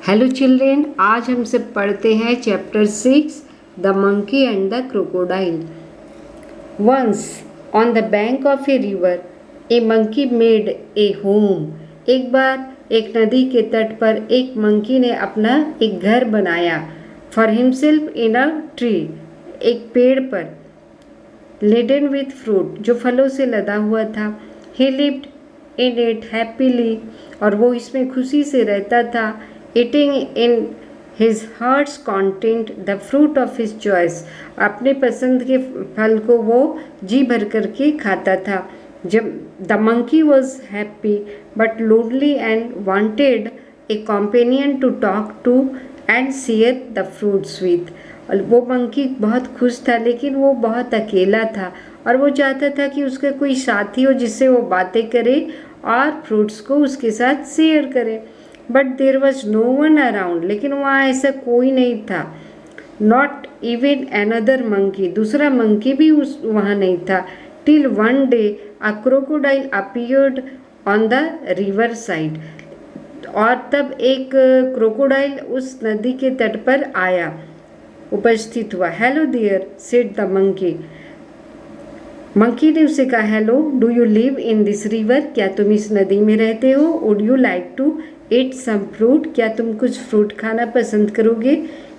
Hello children, आज हम सब पढ़ते हैं chapter 6 the monkey and the crocodile. Once on the bank of a river a monkey made a home. एक बार एक नदी के तट पर एक मंकी ने अपना एक घर बनाया। For himself in a tree, एक पेड़ पर, लेडन विथ फ्रूट, जो फलों से लदा हुआ था। ही लिव्ड इन इट हैप्पीली, और वो इसमें खुशी से रहता था। eating in his heart's content the fruit of his choice, अपने पसंद के फल को वो जी भर करके खाता था। जब the monkey was happy but lonely and wanted a companion to talk to and share the fruits with, और वो मंकी बहुत खुश था लेकिन वो बहुत अकेला था और वो चाहता था कि उसका कोई साथी हो जिससे वो बातें करे और फ्रूट्स को उसके साथ शेयर करे। But there was no one around, लेकिन वहाँ ऐसा कोई नहीं था। नॉट इवन अनदर मंकी, दूसरा मंकी भी वहाँ नहीं था। Till one day a crocodile appeared on the river side, और तब एक क्रोकोडाइल उस नदी के तट पर आया, उपस्थित हुआ। Hello dear said the monkey, monkey ने उससे कहा, hello do you live in this river, क्या तुम इस नदी में रहते हो? Would you like to eat some fruit, क्या तुम कुछ फ्रूट खाना पसंद करोगे?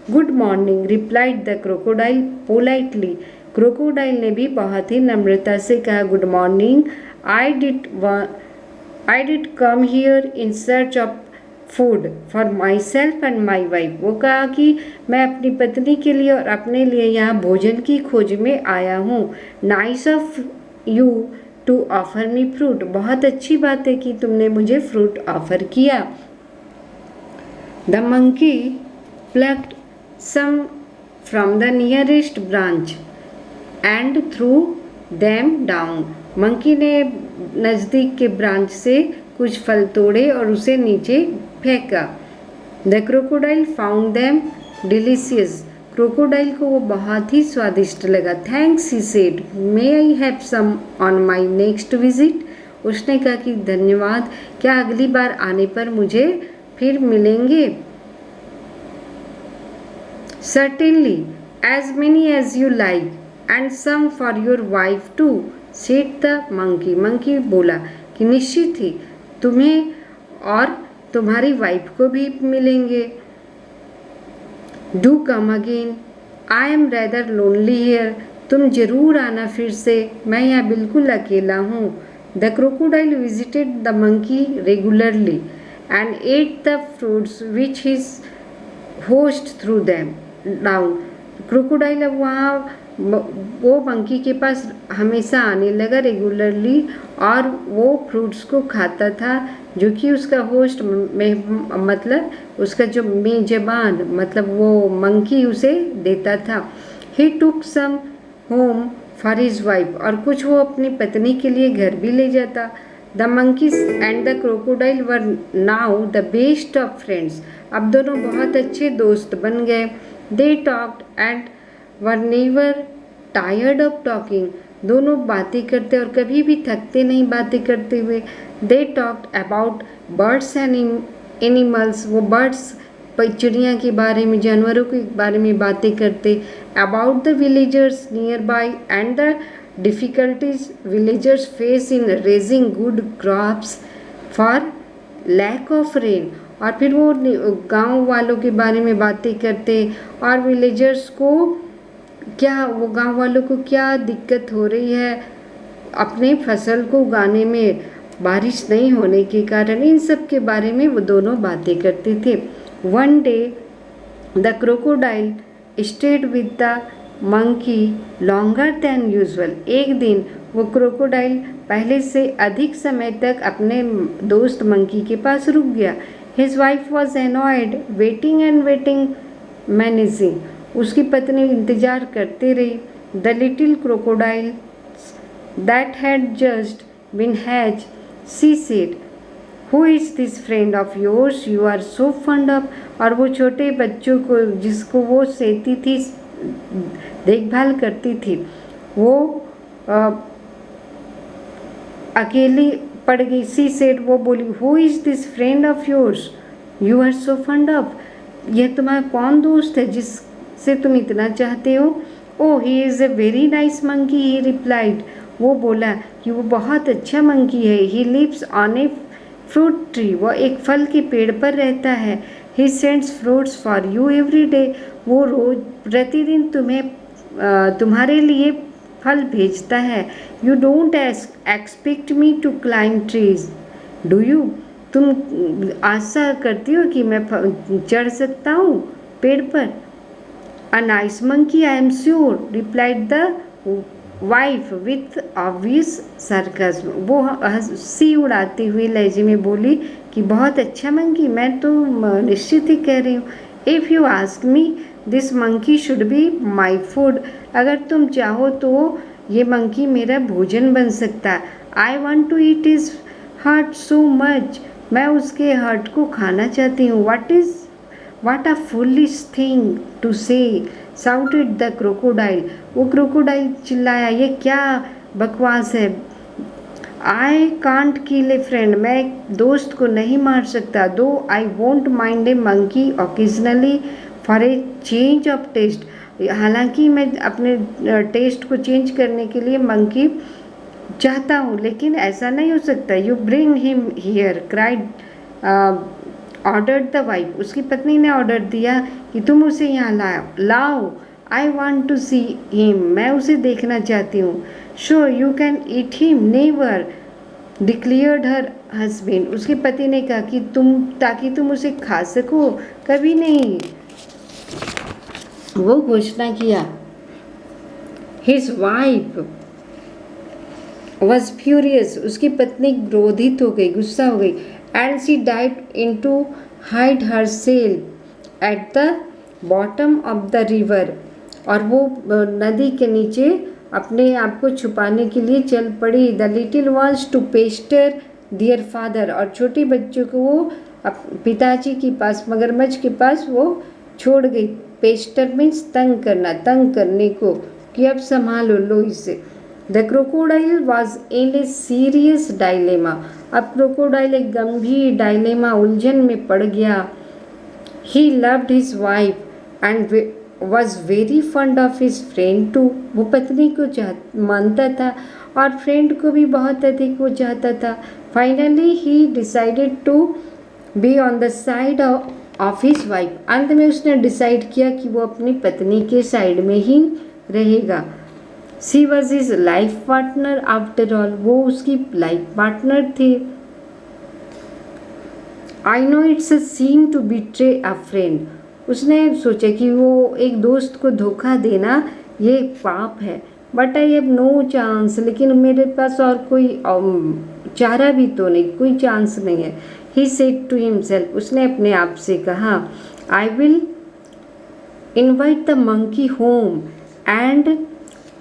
Good morning replied the crocodile politely, crocodile ने भी बहुत ही नम्रता से कहा, good morning. I did come here in search of food for myself and my wife. वो कहा कि मैं अपनी पत्नी के लिए और अपने लिए यहाँ भोजन की खोज में आया हूँ। Nice of you to offer me fruit, बहुत अच्छी बात है कि तुमने मुझे फ्रूट ऑफर किया। The monkey plucked some from the nearest branch and threw them down, monkey ने नज़दीक के ब्रांच से कुछ फल तोड़े और उसे नीचे फेंका। The crocodile found them delicious, crocodile को वो बहुत ही स्वादिष्ट लगा। Thanks he said, may I have some on my next visit, उसने कहा कि धन्यवाद, क्या अगली बार आने पर मुझे फिर मिलेंगे? Certainly as many as you like and some for your wife too said the monkey, monkey बोला कि निश्चित ही तुम्हें और तुम्हारी वाइफ को भी मिलेंगे। Do come again, I am rather lonely here, तुम जरूर आना फिर से, मैं यहाँ बिल्कुल अकेला हूँ। The crocodile visited the monkey regularly and at the fruits which his host through them down, crocodile अब वहाँ वो मंकी के पास हमेशा आने लगा रेगुलरली, और वो फ्रूट्स को खाता था जो कि उसका होस्ट मतलब उसका जो मेजबान मतलब वो मंकी उसे देता था। ही टुक सम होम फॉर हिज वाइफ, और कुछ वो अपनी पत्नी के लिए घर भी ले जाता। The monkeys and the crocodile were now the best of friends, अब दोनों बहुत अच्छे दोस्त बन गए। They talked and were never tired of talking, दोनों बातें करते और कभी भी थकते नहीं बातें करते हुए। They talked about birds and animals, वो बर्ड्स चिड़िया के बारे में, जानवरों के बारे में बातें करते। About the villagers nearby and the difficulties villagers face in raising good crops for lack of rain, और फिर वो गांव वालों के बारे में बातें करते और विलेजर्स को क्या, वो गांव वालों को क्या दिक्कत हो रही है अपने फसल को उगाने में बारिश नहीं होने के कारण, इन सब के बारे में वो दोनों बातें करते थे। One day the crocodile stayed with the monkey longer than usual, एक दिन वो क्रोकोडाइल पहले से अधिक समय तक अपने दोस्त मंकी के पास रुक गया। His wife was annoyed waiting and waiting managing, उसकी पत्नी इंतजार करते रही। The little crocodile that had just been hatch she said, who is this friend of yours you are so fond of, और वो छोटे बच्चों को जिसको वो सेती थी, देखभाल करती थी, वो अकेली पड़ गई। सी सेड, वो बोली, who is this friend of yours, you are so fond of, यह तुम्हारा कौन दोस्त है जिससे तुम इतना चाहते हो? Oh he is a very nice monkey, he replied, वो बोला कि वो बहुत अच्छा मंकी है। He lives on a fruit tree, वो एक फल के पेड़ पर रहता है। He sends fruits for you every day, वो रोज प्रतिदिन तुम्हारे लिए फल भेजता है। You don't expect me to climb trees do you, तुम आशा करती हो कि मैं चढ़ सकता हूँ पेड़ पर? A nice monkey I am sure, replied the wife with obvious sarcasm, वो हंसी उड़ाते हुए लहजे में बोली कि बहुत अच्छा मंकी, मैं तो निश्चित ही कह रही हूँ। If you ask me this monkey should be my food, अगर तुम चाहो तो ये मंकी मेरा भोजन बन सकता है। I want to eat his heart so much, मैं उसके हार्ट को खाना चाहती हूँ। What a foolish thing to say, shouted the crocodile, वो क्रोकोडाइल चिल्लाया, ये क्या बकवास है। I can't kill a friend, मैं एक दोस्त को नहीं मार सकता। दो I won't mind a monkey occasionally for a change of taste, हालांकि मैं अपने टेस्ट को चेंज करने के लिए मंकी चाहता हूँ, लेकिन ऐसा नहीं हो सकता। You bring him here, cried ordered the wife, उसकी पत्नी ने ऑर्डर दिया कि तुम उसे यहाँ लाओ। I want to see him, मैं उसे देखना चाहती हूँ। Sure you can eat him, never, declared her husband, उसके पति ने कहा कि ताकि तुम उसे खा सको, कभी नहीं, वो घोषणा किया। हिज वाइफ वॉज फ्यूरियस, उसकी पत्नी क्रोधित हो गई, गुस्सा हो गई। And she dive into hide her self at the bottom of the river, और वो नदी के नीचे अपने आप को छुपाने के लिए चल पड़ी। The little ones to pester their father, और छोटे बच्चों को वो पिताजी के पास, मगरमच्छ के पास वो छोड़ गई। पेस्टर मीन्स तंग करना, तंग करने को, कि अब संभालो लो इसे। The crocodile was in a serious dilemma, अब क्रोकोडाइल एक गंभीर डायलेमा, उलझन में पड़ गया। He loved his wife and was very fond of his friend too, वो पत्नी को मानता था और फ्रेंड को भी बहुत अधिक वो चाहता था। Finally he decided to be on the side of his wife, अंत में उसने डिसाइड किया कि वो अपनी पत्नी के साइड में ही रहेगा। She was his life partner after all, वो उसकी लाइफ पार्टनर थी। I know it's a sin to betray a friend, उसने सोचा कि वो एक दोस्त को धोखा देना ये पाप है। But I have no chance, लेकिन मेरे पास और कोई चारा भी तो नहीं, कोई चांस नहीं है। ही सेड टू हिमसेल्फ, उसने अपने आप से कहा, I will invite the monkey home and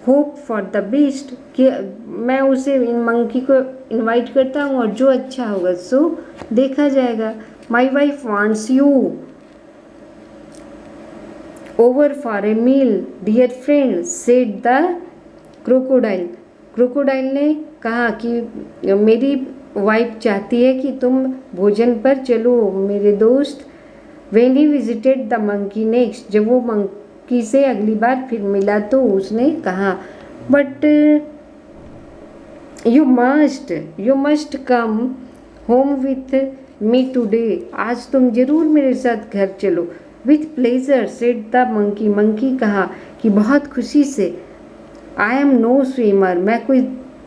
hope for the best, कि मैं उसे इन मंकी को इनवाइट करता हूँ और जो अच्छा होगा सो देखा जाएगा। My wife wants you over for a meal dear friend, said the crocodile, crocodile ने कहा कि मेरी वाइफ चाहती है कि तुम भोजन पर चलो मेरे दोस्त। When he visited the monkey next, जब वो मंकी से अगली बार फिर मिला तो उसने कहा, but you must come home with me today, आज तुम जरूर मेरे साथ घर चलो। With pleasure said the monkey, monkey कहा कि बहुत खुशी से। आई एम नो स्विमर, मैं कोई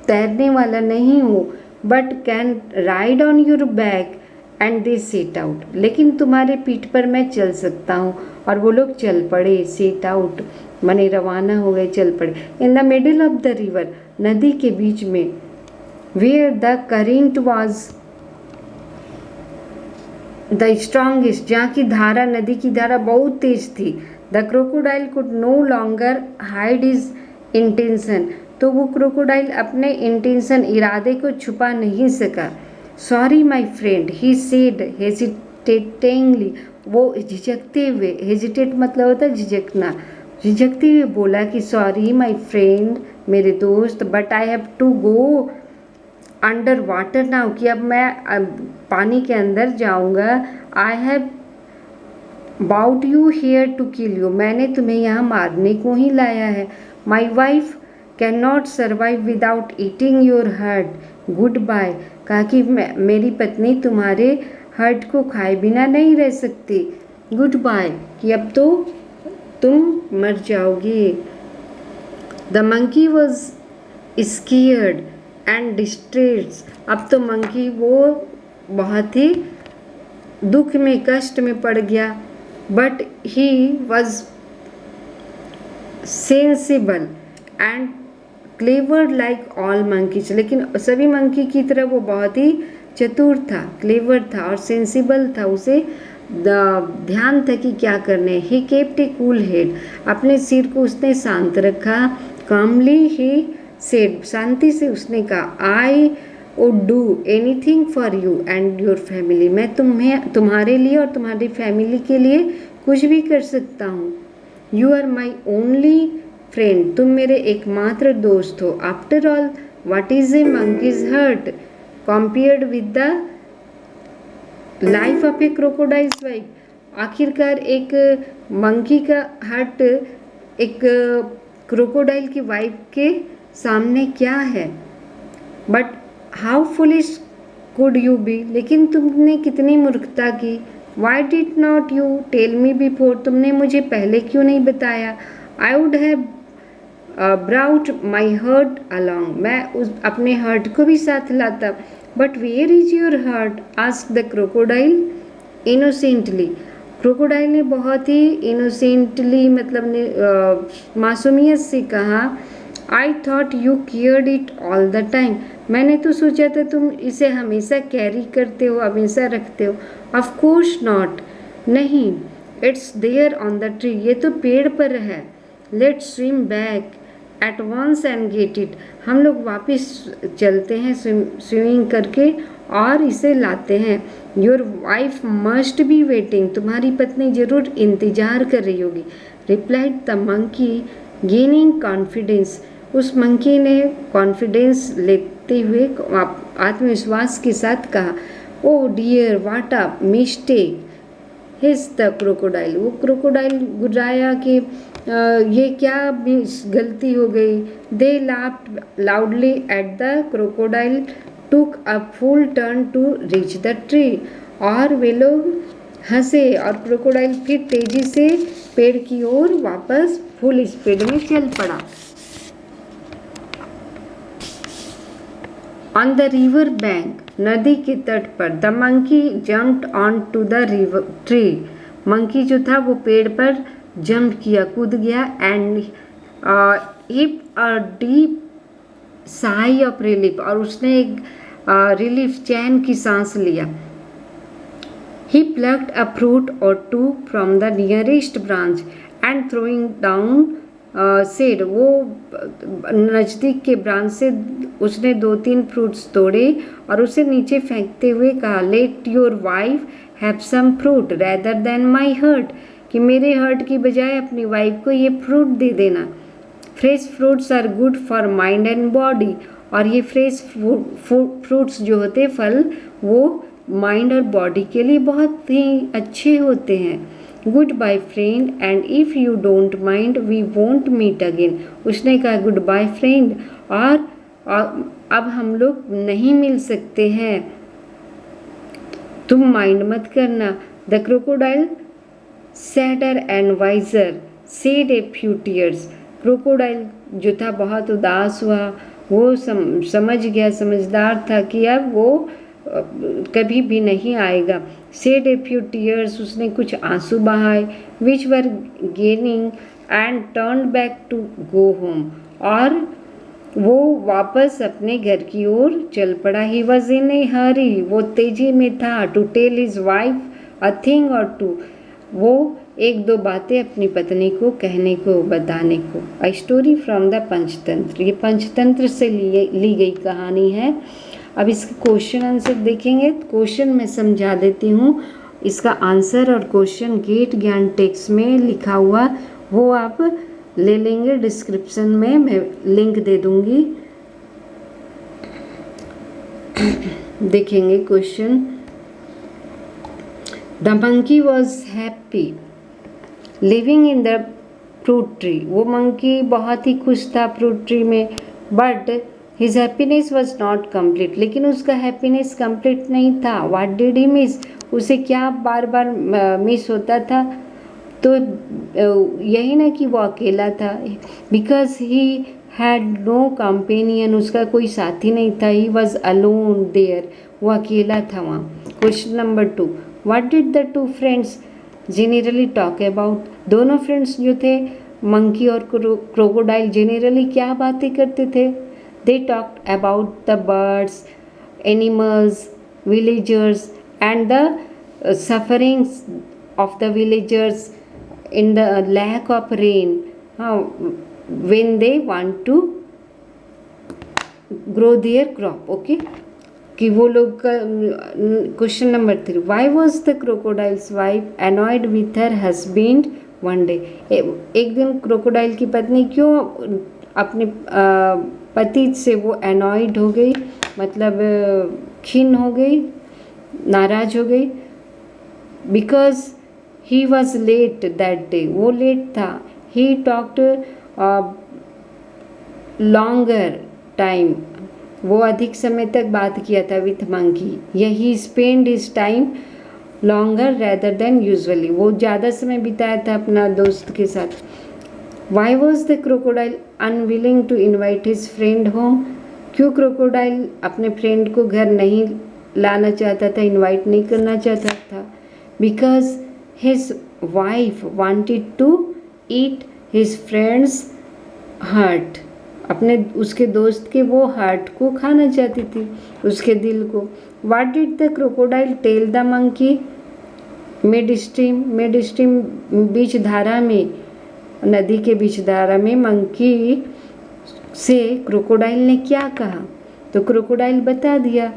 तैरने वाला नहीं हूँ, but can ride on your back and they set out, लेकिन तुम्हारे पीठ पर मैं चल सकता हूँ। और वो लोग चल पड़े, सेट आउट माने रवाना हो गए, चल पड़े। In the middle of the river, नदी के बीच में, where the current was the strongest, जहाँ की धारा, नदी की धारा बहुत तेज थी। The crocodile could no longer hide his intention, तो वो क्रोकोडाइल अपने इंटेंशन, इरादे को छुपा नहीं सका। Sorry my friend, he said hesitatingly, वो झिझकते हुए, हेजिटेट मतलब होता है झिझकना, झिझकते हुए बोला कि सॉरी माई फ्रेंड, मेरे दोस्त, but I have to go under water now, कि अब मैं पानी के अंदर जाऊंगा। I have brought you here to kill you, मैंने तुम्हें यहाँ मारने को ही लाया है। My wife can not survive without eating your heart, good bye, कहा कि मेरी पत्नी तुम्हारे हर्ट को खाए बिना नहीं रह सकती, गुड बाय, कि अब तो तुम मर जाओगे। The monkey was scared and distress, अब तो मंकी वो बहुत ही दुख में, कष्ट में पड़ गया। But he was sensible and clever like all monkeys, लेकिन सभी मंकी की तरह वो बहुत ही चतुर था, क्लेवर था और सेंसिबल था, उसे ध्यान था कि क्या करने। He kept A cool head, अपने सिर को उसने शांत रखा। कामली ही सेड, शांति से उसने कहा, I would do anything for you and your family, मैं तुम्हारे लिए और तुम्हारी फैमिली के लिए कुछ भी कर सकता हूँ। You are my only friend, तुम मेरे एकमात्र दोस्त हो। After all what is a monkey's heart compared with the life of a crocodile's wife, आखिरकार एक मंकी का हर्ट एक क्रोकोडाइल की वाइफ के सामने क्या है। But how foolish could you be, लेकिन तुमने कितनी मूर्खता की। Why did not you tell me before, तुमने मुझे पहले क्यों नहीं बताया। I would have brought my heart along, मैं उस अपने हर्ट को भी साथ लाता। But where is your heart, ask the crocodile innocently, crocodile ने बहुत ही इनोसेंटली मतलब मासूमियत से कहा, I thought you carried it all the time, मैंने तो सोचा था तुम इसे हमेशा कैरी करते हो, हमेशा रखते हो। ऑफ कोर्स नॉट, नहीं, it's there on the tree, ये तो पेड़ पर है। Let's swim back at once and get it, हम लोग वापस चलते हैं स्विमिंग करके और इसे लाते हैं। Your wife must be waiting, तुम्हारी पत्नी जरूर इंतजार कर रही होगी। Replied the monkey gaining confidence, उस मंकी ने कॉन्फिडेंस लेते हुए आत्मविश्वास के साथ कहा, oh dear what a mistake hissed the crocodile, वो क्रोकोडाइल गुर्राया कि ये क्या गलती हो गई। They laughed loudly at the crocodile took a full turn to reach the tree, और वे लोग हंसे और क्रोकोडाइल फिर तेजी से पेड़ की ओर वापस फुल स्पीड में चल पड़ा। ऑन द रिवर बैंक, नदी के तट पर, the monkey jumped on to the river tree, monkey जो था वो पेड़ पर जंप किया, कूद गया। And heaved a deep sigh of relief, और उसने एक रिलीफ चैन की सांस लिया। He plucked a fruit or two from the nearest branch and throwing down said, वो नज़दीक के ब्रांच से उसने 2-3 फ्रूट्स तोड़े और उसे नीचे फेंकते हुए कहा, let your wife have some fruit rather than my heart, कि मेरे हर्ट की बजाय अपनी वाइफ को ये फ्रूट दे देना। Fresh fruits are good for mind and body, और ये फ्रेश फ्रूट्स जो होते फल वो माइंड और बॉडी के लिए बहुत ही अच्छे होते हैं। Good bye friend and if you don't mind we won't meet again, उसने कहा गुड बाय फ्रेंड, और अब हम लोग नहीं मिल सकते हैं, तुम माइंड मत करना। The crocodile sadder and wiser shed a few tears, crocodile जो था बहुत उदास हुआ, वो समझ गया, समझदार था कि अब वो कभी भी नहीं आएगा। सेड ए फ्यू टीयर्स, उसने कुछ आंसू बहाए। Which were gaining and turn back to go home, और वो वापस अपने घर की ओर चल पड़ा। ही वॉज इन ए हरी, वो तेजी में था। To tell his wife a thing or two, वो 1-2 बातें अपनी पत्नी को कहने को, बताने को। A story from the Panchatantra, ये पंचतंत्र से ली गई कहानी है। अब इसका क्वेश्चन आंसर देखेंगे। क्वेश्चन मैं समझा देती हूँ, इसका आंसर और क्वेश्चन गेट ज्ञान टेक्स्ट में लिखा हुआ वो आप ले लेंगे, डिस्क्रिप्शन में मैं लिंक दे दूँगी। देखेंगे question. The monkey was happy living in the fruit tree. वो मंकी बहुत ही खुश था फ्रूट ट्री में, but his happiness was not complete. लेकिन उसका हैप्पीनेस कम्प्लीट नहीं था। What did he miss? उसे क्या बार बार मिस होता था? तो यही ना कि वो अकेला था, because he had no companion. उसका कोई साथी नहीं था। He was alone there. वो अकेला था वहाँ। Question number 2, what did the two friends generally talk about? दोनों फ्रेंड्स जो थे मंकी और क्रोकोडाइल जेनरली क्या बातें करते थे? They talked about the birds, animals, villagers and the sufferings of the villagers in the lack of rain, when they want to grow their crop. Okay, कि वो लोग का question number 3, Y was the crocodiles wife annoyed with her husband one day? एक दिन crocodile की पत्नी क्यों अपने पति से वो अनॉयड हो गई, मतलब खिन्न हो गई, नाराज हो गई? Because he was late that day. वो लेट था। He talked longer time. वो अधिक समय तक बात किया था with monkey. He spend his time longer rather than usually. वो ज़्यादा समय बिताया था अपना दोस्त के साथ। Why was the crocodile unwilling to invite his friend home? क्यों क्रोकोडाइल अपने फ्रेंड को घर नहीं लाना चाहता था, इन्वाइट नहीं करना चाहता था? Because his wife wanted to eat his friend's heart. अपने उसके दोस्त के वो हार्ट को खाना चाहती थी, उसके दिल को। What did the crocodile tell the monkey mid stream? Mid stream बीच धारा में, नदी के बीच धारा में मंकी से क्रोकोडाइल ने क्या कहा? तो क्रोकोडाइल बता दिया।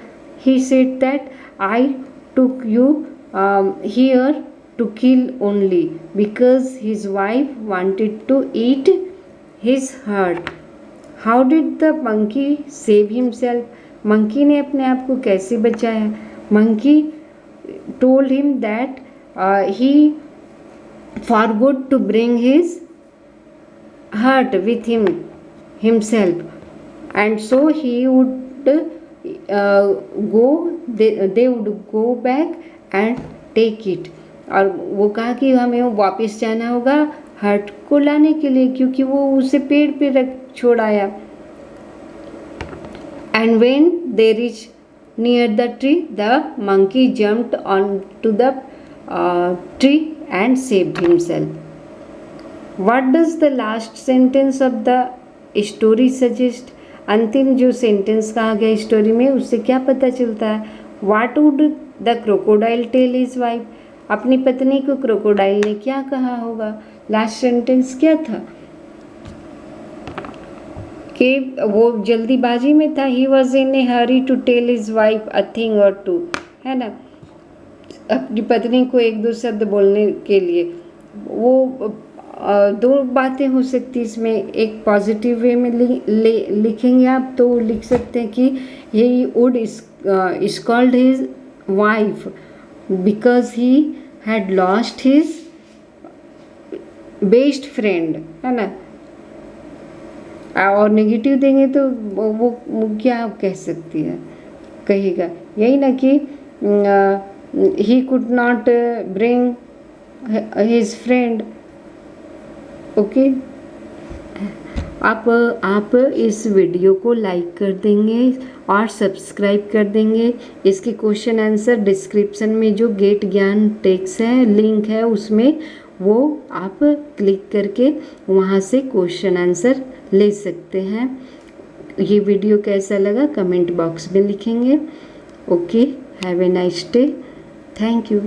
He said that I took you here to kill only because his wife wanted to eat his heart. How did the monkey save himself? Monkey ने अपने आप को कैसे बचाया? Monkey told him that he forgot to bring his heart with himself, and so he would they would go back and take it. और वो कहा कि हमें वापस जाना होगा हार्ट को लाने के लिए, क्योंकि वो उसे पेड़ पे रख छोड़ आया। And when they reach near the tree the monkey jumped on to the tree and saved himself. What does the last sentence of the story suggest? अंतिम जो सेंटेंस कहा गया स्टोरी में, उससे क्या पता चलता है? What would the crocodile tell his wife? अपनी पत्नी को क्रोकोडाइल ने क्या कहा होगा? लास्ट सेंटेंस क्या था? कि वो जल्दीबाजी में था। He was in a hurry to tell his wife a thing or two, है ना, अपनी पत्नी को एक दो शब्द बोलने के लिए। वो दो बातें हो सकती इसमें। एक पॉजिटिव वे में लिखेंगे आप तो लिख सकते हैं कि he would is called his wife because he had lost his best friend, है ना। और नेगेटिव देंगे तो वो क्या आप कह सकती है, कहेगा यही ना कि he could not bring his friend। Okay, आप इस वीडियो को लाइक कर देंगे और सब्सक्राइब कर देंगे। इसके क्वेश्चन आंसर डिस्क्रिप्शन में जो गेट ज्ञान टेक्स्ट है, लिंक है, उसमें वो आप क्लिक करके वहाँ से क्वेश्चन आंसर ले सकते हैं। ये वीडियो कैसा लगा कमेंट बॉक्स में लिखेंगे। Okay, have a nice day, thank you.